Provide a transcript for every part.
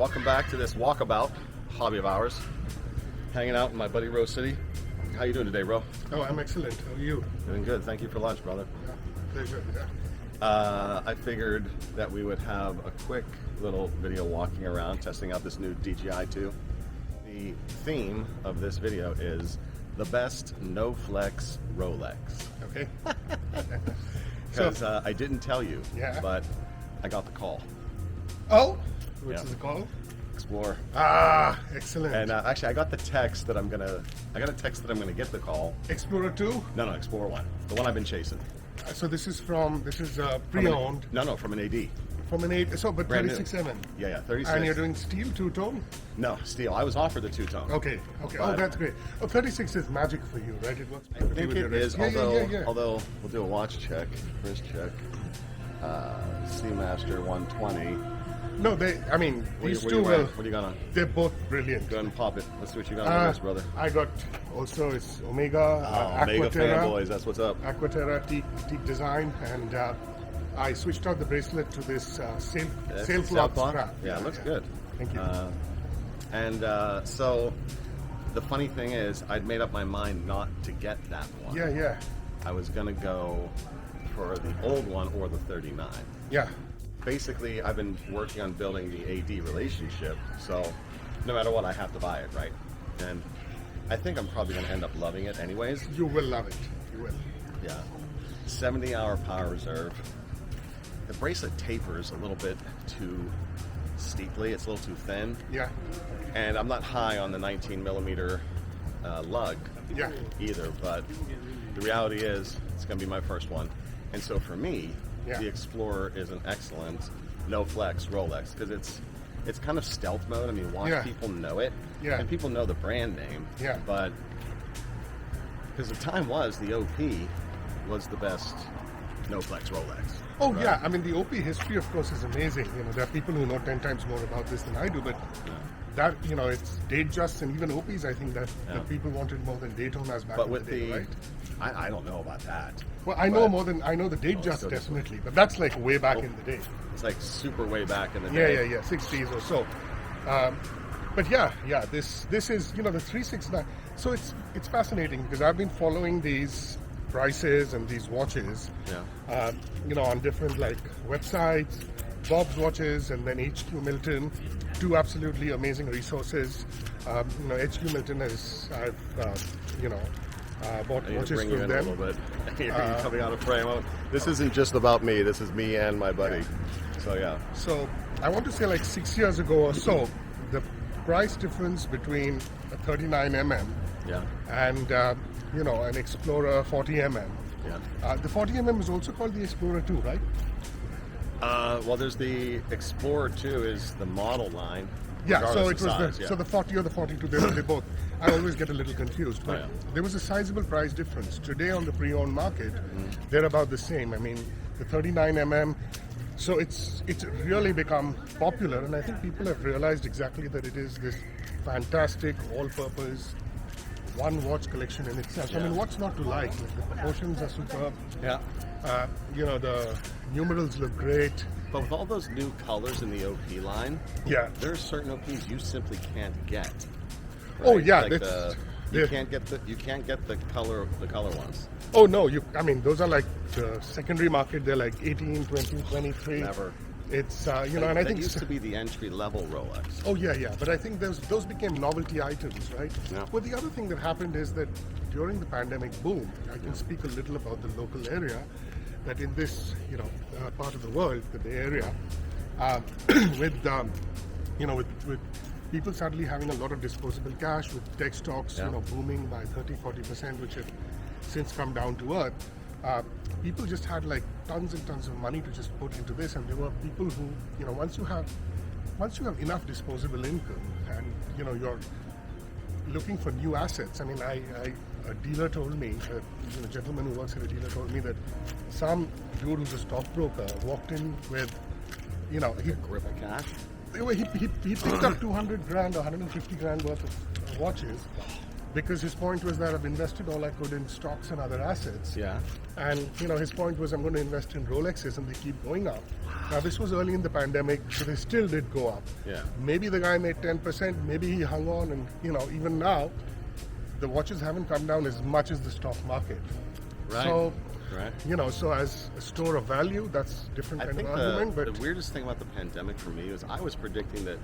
welcome back to this walkabout, hobby of ours. Hanging out in my buddy Rose City. How you doing today, Ro? Oh, I'm excellent. How are you? Doing good. Thank you for lunch, brother. Yeah, pleasure. Yeah. I figured that we would have a quick little video walking around, testing out this new DJI 2. The theme of this video is the best no-flex Rolex. Okay. Because I didn't tell you, Yeah. but I got the call. Oh, which Yeah. is it called? Explorer. Ah, excellent. And actually, I got the text that I got a text that I'm gonna get the call. Explorer 2. No, Explorer 1, the one I've been chasing. So this is pre-owned From an AD. from an 8. So, but Brand new. 36mm. Yeah, 36. And you're doing steel two-tone? No, steel. I was offered the two-tone. Okay. Oh, that's great. Oh, 36 is magic for you, right? It works I think with it your is, wrist. although we'll do a watch check, wrist check. Seamaster 120. No, these two What will. are you gonna? They're both brilliant. Go ahead and pop it. Let's see what you got on this, brother. I got also it's Omega, Mega Aquaterra. fanboys, that's what's up. Aquaterra teak design, and I switched out the bracelet to this sailcloth strap. Yeah, it looks good. Thank you. So the funny thing is, I'd made up my mind not to get that one. Yeah. I was gonna go for the old one or the 39. Yeah. Basically, I've been working on building the AD relationship, so no matter what, I have to buy it, right? And I think I'm probably going to end up loving it anyways. You will love it. You will. Yeah. 70-hour power reserve. The bracelet tapers a little bit too steeply. It's a little too thin. Yeah. And I'm not high on the 19mm lug Yeah. either, but the reality is it's going to be my first one. And so for me, Yeah. the Explorer is an excellent no-flex Rolex because it's kind of stealth mode. I mean, people know it, and people know the brand name. Yeah. But because the time was the OP was the best no-flex Rolex. Oh, right? yeah. I mean, the OP history, of course, is amazing. You know, there are people who know 10 times more about this than I do, but that, it's Datejust and even OPs, I think that people wanted more than Daytonas back in the day, right? I don't know about that. Well, I know the Datejust definitely, but that's like way back in the day. It's like super way back in the day. Yeah, 60s or so. But this is the 369. So it's fascinating because I've been following these prices and these watches, on different like websites, Bob's Watches, and then HQ Milton, two absolutely amazing resources. HQ Milton I've bought watches bring you from in them. a little bit. You're coming out of frame. This isn't just about me. This is me and my buddy. So yeah. So I want to say like 6 years ago or so, the price difference between a 39mm and an Explorer 40mm. Yeah. The 40mm is also called the Explorer 2, right? Well, there's the Explorer 2 is the model line. Yeah, so it was size, so the 40 or the 42, they both. I always get a little confused, but there was a sizable price difference. Today on the pre-owned market, they're about the same. I mean, the 39mm. So it's really become popular, and I think people have realized exactly that it is this fantastic all-purpose one watch collection in itself. Yeah. I mean, what's not to like? The proportions are superb. Yeah. The numerals look great. But with all those new colors in the OP line, there are certain OPs you simply can't get. Right? Oh yeah, like you can't get the color ones. Oh no, those are like the secondary market. They're like 18, 20, 23. Never. It's and I think used to be the entry level Rolex. Oh yeah, but I think those became novelty items, right? Yeah. Well, the other thing that happened is that during the pandemic boom, I can speak a little about the local area. That in this part of the world, the Bay Area, with people suddenly having a lot of disposable cash, with tech stocks booming by 30-40%, which have since come down to earth. People just had like tons and tons of money to just put into this, and there were people who once you have enough disposable income and you're looking for new assets. I mean, a dealer told me, a gentleman who works at a dealer told me that some dude who's a stockbroker walked in with he Grip of cash. he picked up 200 grand or 150 grand worth of watches, because his point was that I've invested all I could in stocks and other assets. Yeah. And his point was I'm going to invest in Rolexes and they keep going up. Now this was early in the pandemic, so they still did go up. Yeah. Maybe the guy made 10%, maybe he hung on, and even now, the watches haven't come down as much as the stock market. Right. So, right. So as a store of value, that's different I kind think of argument. the weirdest thing about the pandemic for me was I was predicting that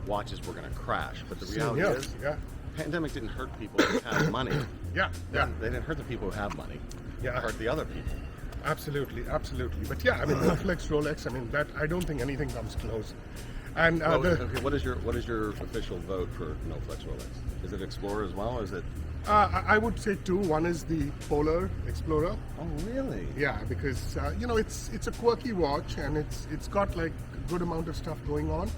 watches were going to crash, but the reality yeah, is, yeah. pandemic didn't hurt people who have money. Yeah, yeah. They didn't hurt the people who have money. Yeah. It hurt the other people. Absolutely. But yeah, I mean, Rolex, that I don't think anything comes close. And okay, what is your official vote for No Flex Rolex? Is it Explorer as well, or is it? I would say two. One is the Polar Explorer. Oh, really? Yeah, because it's a quirky watch and it's got like a good amount of stuff going on,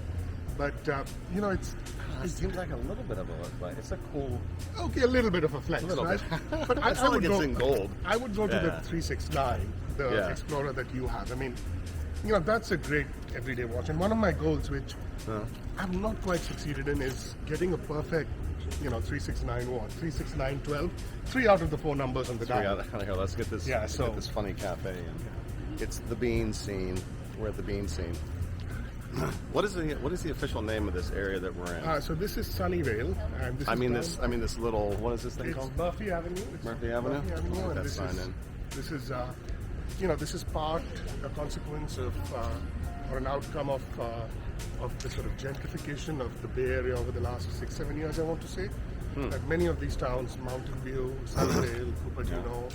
but it seems like a little bit of a flex. It's a cool. Okay, a little bit of a flex, right? But it's not like it's in gold. I would go to the 369, the Explorer that you have. I mean, that's a great everyday watch. And one of my goals, which I've not quite succeeded in, is getting a perfect 369 watch, 36912, 3 out of the 4 numbers on the dial. Let's get this. Yeah, get this funny cafe. It's the Bean Scene. We're at the Bean Scene. What is the official name of this area that we're in? So this is Sunnyvale, and this little, what is this thing called? It's Murphy Avenue. Murphy Avenue. And That sign in. This is part a consequence of or an outcome of the sort of gentrification of the Bay Area over the last 6-7 years. I want to say that many of these towns, Mountain View, Sunnyvale, Cupertino.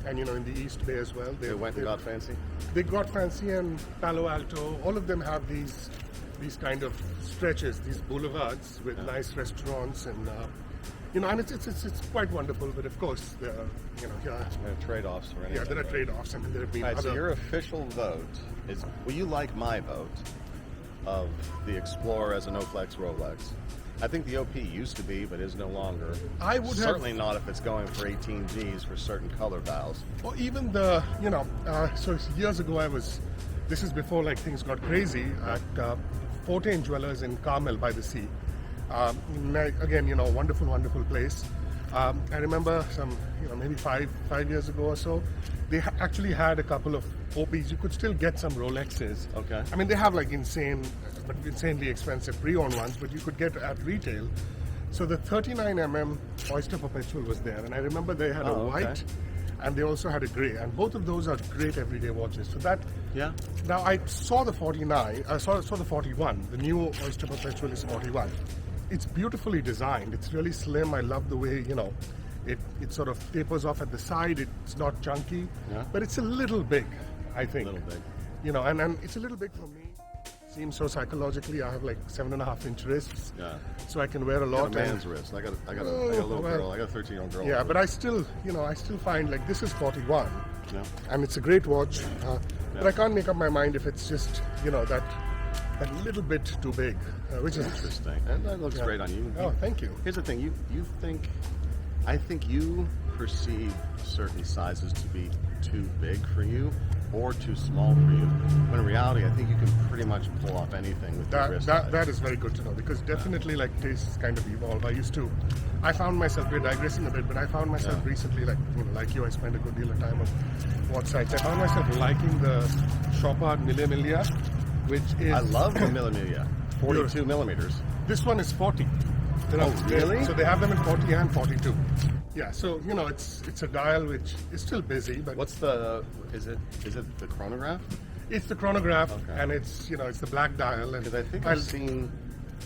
And in the East Bay as well. They went and got fancy? They got fancy, and Palo Alto, all of them have these kind of stretches, these boulevards with nice restaurants and and it's quite wonderful. But of course, there are trade-offs for anything. Yeah, there are trade-offs. I mean, there have been. All right, so your official vote is: will you like my vote of the Explorer as a no-flex Rolex? I think the OP used to be, but is no longer. I would certainly not if it's going for 18 Gs for certain color valves. Or even so years ago this is before like things got crazy at Fortain Jewelers in Carmel by the sea. Again, wonderful, wonderful place. I remember maybe five years ago or so, they actually had a couple of OPs. You could still get some Rolexes. Okay. I mean, they have like insanely expensive pre-owned ones, but you could get at retail. So the 39mm Oyster Perpetual was there, and I remember they had a white, and they also had a grey, and both of those are great everyday watches. So that. Yeah. Now I saw the 49. I saw the 41. The new Oyster Perpetual is 41. It's beautifully designed. It's really slim. I love the way it sort of tapers off at the side. It's not chunky, but it's a little big, I think. A little big. And it's a little big for me. Seems so psychologically. I have like 7.5-inch wrists, so I can wear a lot. You got a man's wrist. I got a little girl. I got a 13-year-old girl. Yeah, but I still find like this is 41, and it's a great watch. But I can't make up my mind if it's just that little bit too big, which is interesting. And that looks great on you. Oh, thank you. Here's the thing: I think you perceive certain sizes to be too big for you or too small for you. When in reality, I think you can pretty much pull off anything with your wrist. That is very good to know, because definitely like tastes kind of evolve. I found myself, we're digressing a bit, but I found myself recently, like you, I spent a good deal of time on watch sites. I found myself liking the Chopard Mille Miglia, which is... I love the Mille Miglia, 42 millimeters. This one is 40. Really? So they have them in 40 and 42. Yeah, so it's a dial which is still busy, but is it the chronograph? It's the chronograph, and it's the black dial. Because I think I've seen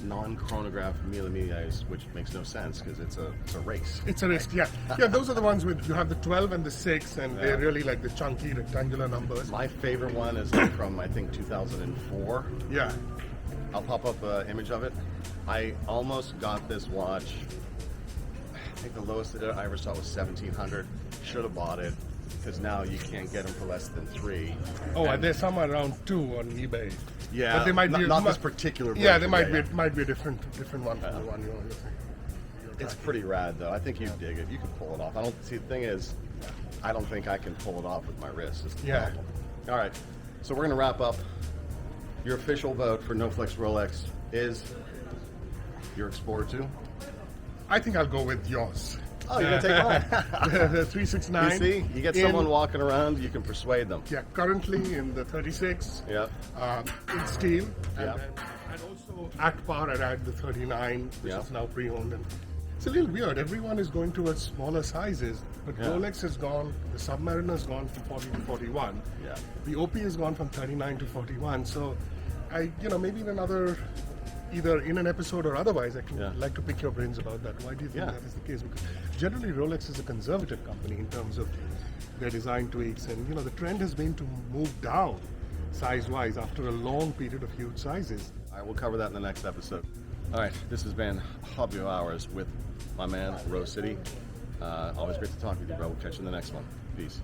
non-chronograph Mille Miglias, which makes no sense because it's a race. It's a race, yeah. Those are the ones with you have the 12 and the 6, and they're really like the chunky rectangular numbers. My favorite one is from I think 2004. Yeah. I'll pop up an image of it. I almost got this watch. I think the lowest I ever saw was $1,700. Should have bought it, because now you can't get them for less than $3. Oh, and there's some around $2 on eBay. Yeah, but they might be not this particular version. Yeah, there might be a different one from the one you're It's pretty rad though. I think you dig it. You can pull it off. The thing is, I don't think I can pull it off with my wrist. It's the problem. All right, so we're gonna wrap up. Your official vote for No Flex Rolex is your Explorer 2. I think I'll go with yours. Oh, you're gonna take mine. The 369. You see, you get someone walking around, you can persuade them. Yeah, currently in the 36. Yep. In steel. And, Yep. and also at par, I had the 39, which Yep. is now pre-owned. And it's a little weird. Everyone is going towards smaller sizes, but Yeah. Rolex has gone, the Submariner's gone from 40 to 41. Yeah. The OP has gone from 39 to 41. So, maybe in another, either in an episode or otherwise, I can like to pick your brains about that. Why do you think that is the case? Because generally Rolex is a conservative company in terms of their design tweaks, and the trend has been to move down size-wise after a long period of huge sizes. All right, we'll cover that in the next episode. All right, this has been Hobby of Hours with my man, Rose City. Always great to talk with you, bro. We'll catch you in the next one. Peace.